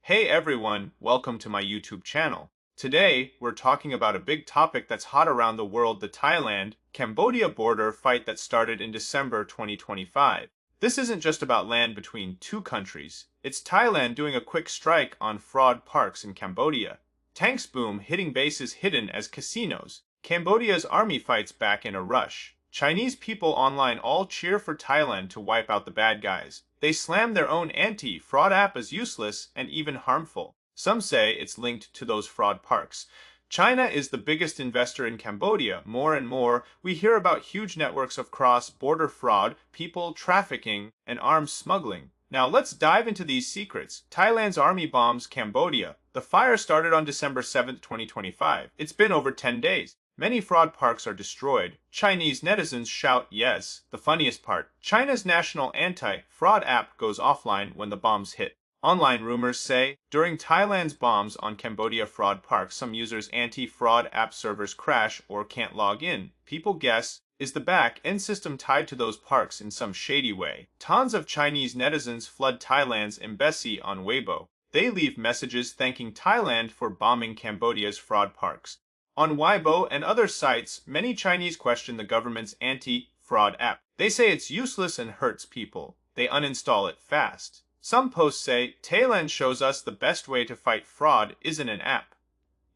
Hey everyone, welcome to my YouTube channel. Today, we're talking about a big topic that's hot around the world, the Thailand-Cambodia border fight that started in December 2025. This isn't just about land between two countries. It's Thailand doing a quick strike on fraud parks in Cambodia. Tanks boom, hitting bases hidden as casinos. Cambodia's army fights back in a rush. Chinese people online all cheer for Thailand to wipe out the bad guys. They slam their own anti-fraud app as useless and even harmful. Some say it's linked to those fraud parks. China is the biggest investor in Cambodia. More and more, we hear about huge networks of cross-border fraud, people trafficking, and arms smuggling. Now let's dive into these secrets. Thailand's army bombs Cambodia. The fire started on December 7, 2025. It's been over 10 days. Many fraud parks are destroyed. Chinese netizens shout yes. The funniest part, China's national anti-fraud app goes offline when the bombs hit. Online rumors say, during Thailand's bombs on Cambodia fraud parks, some users' anti-fraud app servers crash or can't log in. People guess, is the back-end system tied to those parks in some shady way? Tons of Chinese netizens flood Thailand's embassy on Weibo. They leave messages thanking Thailand for bombing Cambodia's fraud parks. On Weibo and other sites, many Chinese question the government's anti-fraud app. They say it's useless and hurts people. They uninstall it fast. Some posts say, Thailand shows us the best way to fight fraud isn't an app.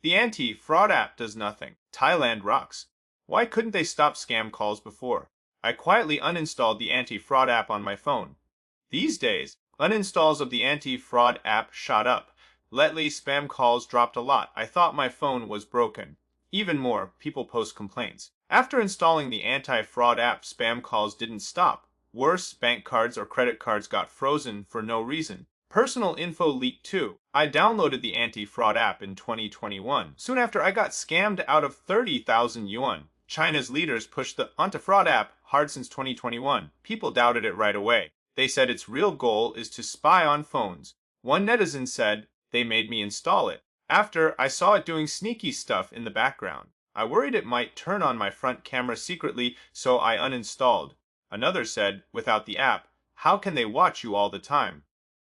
The anti-fraud app does nothing. Thailand rocks. Why couldn't they stop scam calls before? I quietly uninstalled the anti-fraud app on my phone. These days, uninstalls of the anti-fraud app shot up. Lately, spam calls dropped a lot. I thought my phone was broken. Even more, people post complaints. After installing the anti-fraud app, spam calls didn't stop. Worse, bank cards or credit cards got frozen for no reason. Personal info leaked too. I downloaded the anti-fraud app in 2021. Soon after, I got scammed out of 30,000 yuan. China's leaders pushed the anti-fraud app hard since 2021. People doubted it right away. They said its real goal is to spy on phones. One netizen said, they made me install it. After, I saw it doing sneaky stuff in the background. I worried it might turn on my front camera secretly, so I uninstalled. Another said, without the app, how can they watch you all the time?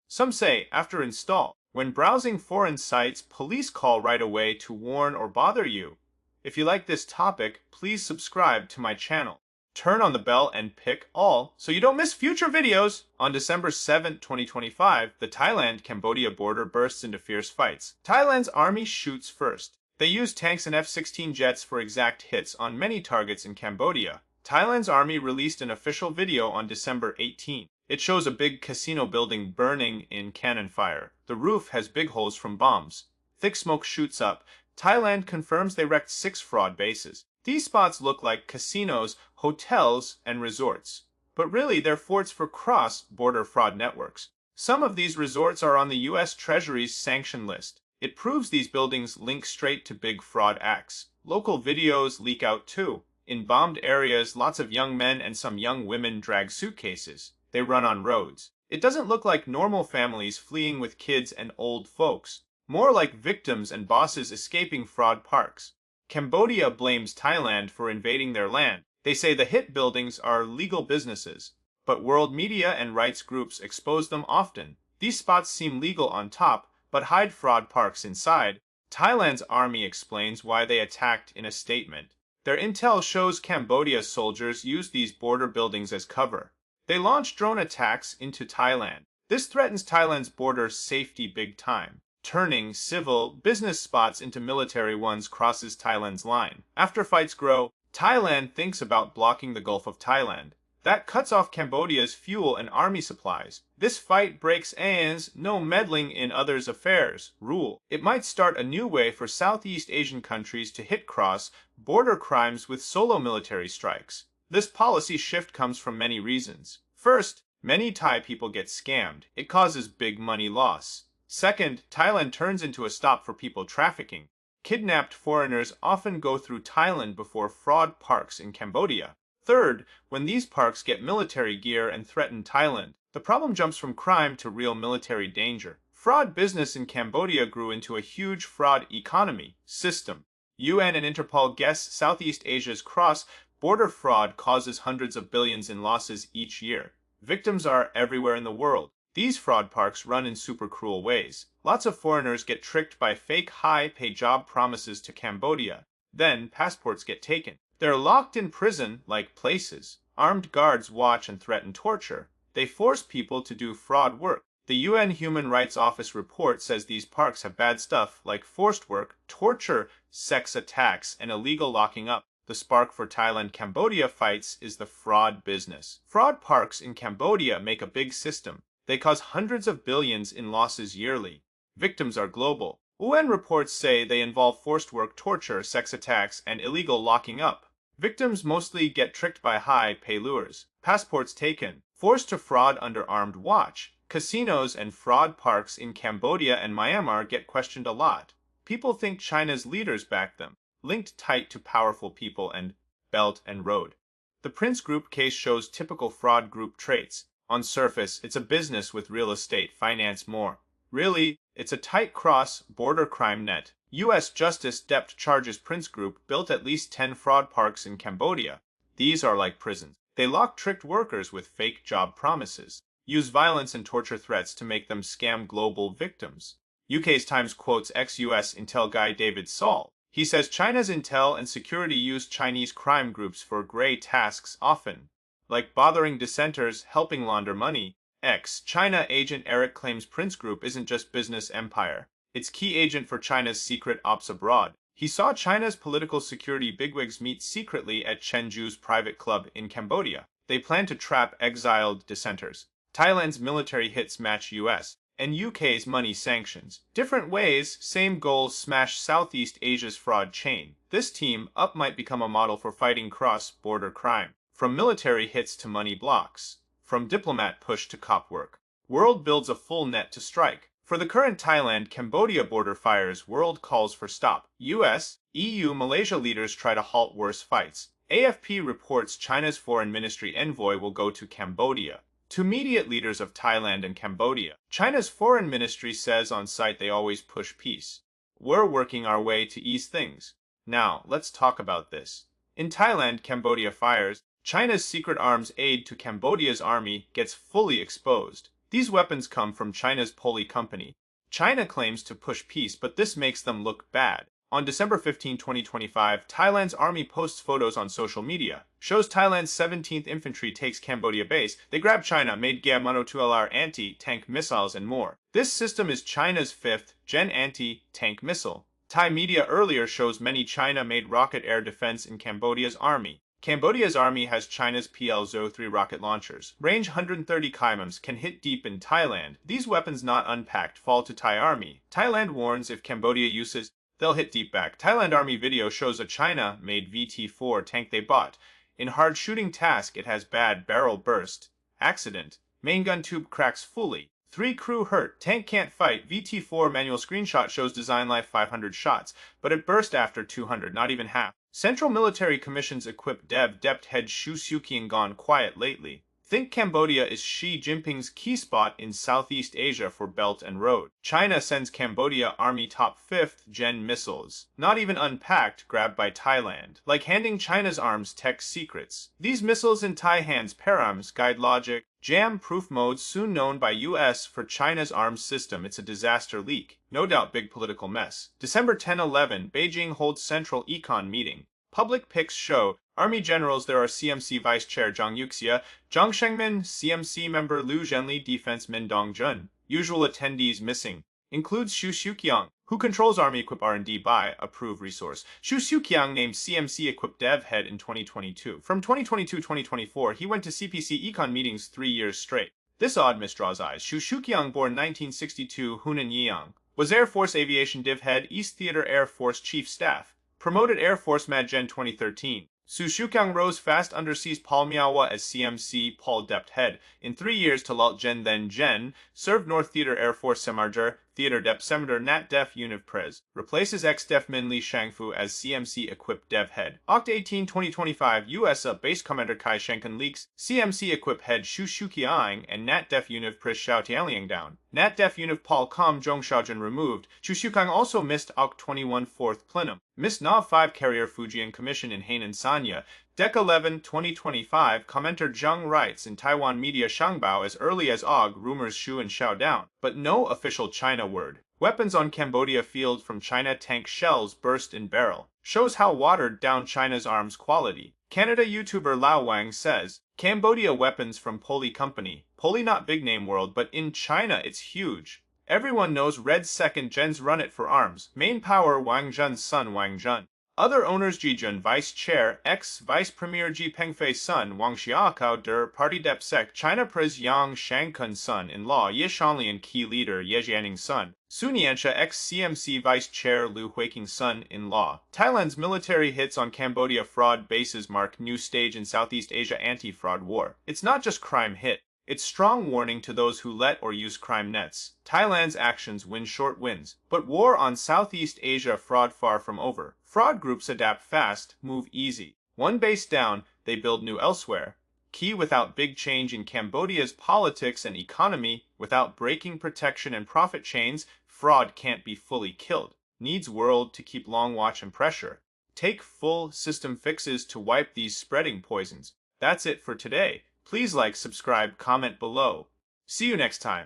Some say, after install, when browsing foreign sites, police call right away to warn or bother you. If you like this topic, please subscribe to my channel. Turn on the bell and pick all so you don't miss future videos. On December 7, 2025, the Thailand-Cambodia border bursts into fierce fights. Thailand's army shoots first. They use tanks and F-16 jets for exact hits on many targets in Cambodia. Thailand's army released an official video on December 18. It shows a big casino building burning in cannon fire. The roof has big holes from bombs. Thick smoke shoots up. Thailand confirms they wrecked 6 fraud bases. These spots look like casinos, hotels, and resorts. But really, they're forts for cross-border fraud networks. Some of these resorts are on the U.S. Treasury's sanction list. It proves these buildings link straight to big fraud acts. Local videos leak out too. In bombed areas, lots of young men and some young women drag suitcases. They run on roads. It doesn't look like normal families fleeing with kids and old folks. More like victims and bosses escaping fraud parks. Cambodia blames Thailand for invading their land. They say the hit buildings are legal businesses, but world media and rights groups expose them often. These spots seem legal on top, but hide fraud parks inside. Thailand's army explains why they attacked in a statement. Their intel shows Cambodia's soldiers use these border buildings as cover. They launch drone attacks into Thailand. This threatens Thailand's border safety big time. Turning civil business spots into military ones crosses Thailand's line. After fights grow, Thailand thinks about blocking the Gulf of Thailand. That cuts off Cambodia's fuel and army supplies. This fight breaks AN's no meddling in others' affairs rule. It might start a new way for Southeast Asian countries to hit cross-border crimes with solo military strikes. This policy shift comes from many reasons. First, many Thai people get scammed. It causes big money loss. Second, Thailand turns into a stop for people trafficking. Kidnapped foreigners often go through Thailand before fraud parks in Cambodia. Third, when these parks get military gear and threaten Thailand, the problem jumps from crime to real military danger. Fraud business in Cambodia grew into a huge fraud economy system. UN and Interpol guess Southeast Asia's cross-border fraud causes hundreds of billions in losses each year. Victims are everywhere in the world. These fraud parks run in super cruel ways. Lots of foreigners get tricked by fake high-pay job promises to Cambodia. Then, passports get taken. They're locked in prison-like places. Armed guards watch and threaten torture. They force people to do fraud work. The UN Human Rights Office report says these parks have bad stuff like forced work, torture, sex attacks, and illegal locking up. The spark for Thailand-Cambodia fights is the fraud business. Fraud parks in Cambodia make a big system. They cause hundreds of billions in losses yearly. Victims are global. UN reports say they involve forced work, torture, sex attacks, and illegal locking up. Victims mostly get tricked by high-pay lures. Passports taken. Forced to fraud under armed watch. Casinos and fraud parks in Cambodia and Myanmar get questioned a lot. People think China's leaders back them, linked tight to powerful people and Belt and Road. The Prince Group case shows typical fraud group traits. On surface, it's a business with real estate, finance more. Really, it's a tight cross-border crime net. U.S. Justice Depth charges Prince Group built at least 10 fraud parks in Cambodia. These are like prisons. They lock tricked workers with fake job promises, use violence and torture threats to make them scam global victims. UK's Times quotes ex-US intel guy David Saul. He says China's intel and security use Chinese crime groups for grey tasks often, like bothering dissenters, helping launder money. Ex-China agent Eric claims Prince Group isn't just business empire. It's key agent for China's secret ops abroad. He saw China's political security bigwigs meet secretly at Chenju's private club in Cambodia. They plan to trap exiled dissenters. Thailand's military hits match US and UK's money sanctions. Different ways, same goal, smash Southeast Asia's fraud chain. This team up might become a model for fighting cross-border crime. From military hits to money blocks. From diplomat push to cop work. World builds a full net to strike. For the current Thailand-Cambodia border fires, world calls for stop. US, EU, Malaysia leaders try to halt worse fights. AFP reports China's foreign ministry envoy will go to Cambodia. To immediate leaders of Thailand and Cambodia, China's foreign ministry says on site they always push peace. We're working our way to ease things. Now, let's talk about this. In Thailand-Cambodia fires, China's secret arms aid to Cambodia's army gets fully exposed. These weapons come from China's Poli company. China claims to push peace, but this makes them look bad. On December 15, 2025, Thailand's army posts photos on social media. Shows Thailand's 17th Infantry takes Cambodia base. They grab China-made Ga-Mono-2LR anti-tank missiles and more. This system is China's 5th-gen anti-tank missile. Thai media earlier shows many China-made rocket air defense in Cambodia's army. Cambodia's army has China's PL-03 rocket launchers. Range 130 km, can hit deep in Thailand. These weapons not unpacked fall to Thai army. Thailand warns if Cambodia uses, they'll hit deep back. Thailand army video shows a China-made VT-4 tank they bought. In hard shooting task, it has bad barrel burst. Accident. Main gun tube cracks fully. 3 crew hurt. Tank can't fight. VT-4 manual screenshot shows design life 500 shots, but it burst after 200, not even half. Central Military Commissions equip Depth head Shu Sukying gone quiet lately. Think Cambodia is Xi Jinping's key spot in Southeast Asia for Belt and Road. China sends Cambodia Army top 5th-gen missiles. Not even unpacked, grabbed by Thailand. Like handing China's arms tech secrets. These missiles in Thai hands params guide logic. Jam-proof mode soon known by US for China's arms system. It's a disaster leak. No doubt big political mess. December 10-11, Beijing holds Central Econ meeting. Public pics show Army generals there are CMC Vice Chair Zhang Yuxia, Zhang Shengmin, CMC member Liu Zhenli, Defense Min Dongjun. Usual attendees missing. Includes Shu Sukyang, who controls Army Equip R&D by Approved Resource. Shu Sukyang named CMC Equip Dev Head in 2022. From 2022-2024, he went to CPC Econ meetings 3 years straight. This odd misdraws eyes. Shu Sukyang, born 1962, Hunan Yeong, was Air Force Aviation Div Head, East Theater Air Force Chief Staff. Promoted Air Force Mad Gen 2013. Su Shukyang rose fast underseas Paul Miawa as CMC Paul Depth Head. In 3 years to Lut Gen then Gen, served North Theater Air Force Semarder, Theater Dep Senator Nat Def Univ Prez. Replaces ex-Def Min Li Shangfu as CMC Equip Dev Head. Oct 18, 2025, US Base Commander Kai Shenken leaks CMC Equip Head Shu Shukyang and Nat Def Univ Prez Xiao Tianliang down. Nat Def Univ Paul Com Zhong Xiaojun removed. Shu Shukyang also missed Oct 21 4th plenum. Missed NAV 5 carrier Fujian Commission in Hainan Sanya. Dec 11, 2025, commenter Zheng writes in Taiwan media Shangbao as early as Aug rumors Shu and Xiao down, but no official China word. Weapons on Cambodia field from China tank shells burst in barrel. Shows how watered down China's arms quality. Canada YouTuber Lao Wang says, Cambodia weapons from Poli company. Poli not big name world, but in China it's huge. Everyone knows Red second gens run it for arms. Main power Wang Zhen's son Wang Zhen. Other owners Jijun Vice Chair, ex-Vice Premier Ji Pengfei's son Wang Xiaokao der Party Depsec, China Pres Yang Shangkun's son-in-law Ye Shanlian key leader Ye Jianning's son, Sun Yansha ex-CMC Vice Chair Liu Huiking's son-in-law. Thailand's military hits on Cambodia fraud bases mark new stage in Southeast Asia anti-fraud war. It's not just crime hit. It's strong warning to those who let or use crime nets. Thailand's actions win short wins, but war on Southeast Asia fraud far from over. Fraud groups adapt fast, move easy. One base down, they build new elsewhere. Key without big change in Cambodia's politics and economy, without breaking protection and profit chains, fraud can't be fully killed. Needs world to keep long watch and pressure. Take full system fixes to wipe these spreading poisons. That's it for today. Please like, subscribe, comment below. See you next time.